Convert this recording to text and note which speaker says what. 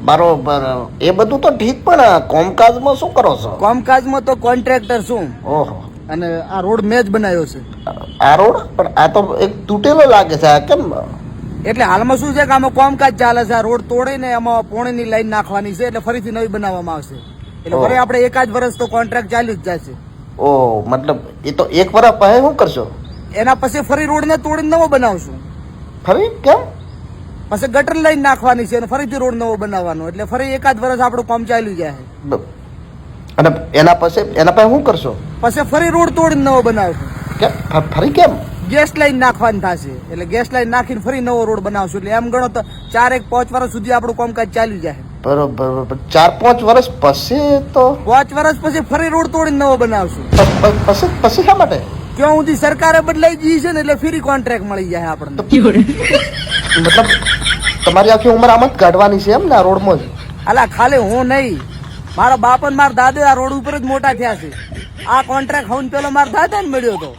Speaker 1: બરોબર, એ બધું તો ઠીક, પણ કોમકાજમાં શું કરો છો?
Speaker 2: કોમકાજમાં તો કોન્ટ્રાક્ટર છું
Speaker 1: ઓહો,
Speaker 2: અને આ રોડ મેં જ બનાવ્યો છે.
Speaker 1: આ રોડ પણ આ તો એક તૂટેલો લાગે છે, આ કેમ?
Speaker 2: એટલે હાલમાં શું છે કે આમાં કોમકાજ ચાલે છે. આ રોડ તોડીને એમાં પોણીની લાઈન નાખવાની છે, એટલે ફરીથી નવી બનાવવામાં આવશે. એટલે ફરી આપણે એકાદ વર્ષ તો કોન્ટ્રાક્ટ ચાલ્યું જ જશે.
Speaker 1: ઓહ, મતલબ એ તો એક વર્ષ પછી શું કરશો?
Speaker 2: એના પછી ફરી રોડને તોડીને નવો બનાવશું.
Speaker 1: ફરી કેમ?
Speaker 2: પછી ગટર લાઈન નાખવાની છે અને ફરીથી રોડ નવો બનાવવાનો, એટલે ફરી એકાદ વર્ષ આપણું કામ ચાલ્યું જાય.
Speaker 1: અને એના પછી શું કરશો?
Speaker 2: પછી ફરી રોડ તોડીને નવો બનાવશું.
Speaker 1: કેમ? ફરી કેમ?
Speaker 2: ગેસ લાઈન નાખવાની થશે, એટલે ગેસ લાઈન નાખીને ફરી નવો રોડ બનાવશું. એટલે એમ ગણો તો 4-5 વર્ષ સુધી આપણું કામકાજ ચાલ્યું જાય.
Speaker 1: બરોબર, 4-5 વર્ષ પછી તો
Speaker 2: 5 વર્ષ પછી ફરી રોડ તોડીને નવો બનાવશું.
Speaker 1: પછી શા માટે?
Speaker 2: ક્યાં સુધી સરકારે બદલાઈ ગઈ છે ને, એટલે ફ્રી કોન્ટ્રાક્ટ મળી જાય આપણને.
Speaker 1: મતલબ તમારી આખી ઉંમર આમ જ કાઢવાની છે એમ ને, આ રોડમાં જ?
Speaker 2: અલા ખાલી હું નહીં, મારા બાપ અને મારા દાદા આ રોડ ઉપર જ મોટા થયા છે. આ કોન્ટ્રાક્ટ હવે પેલો મારા દાદા ને મળ્યો હતો.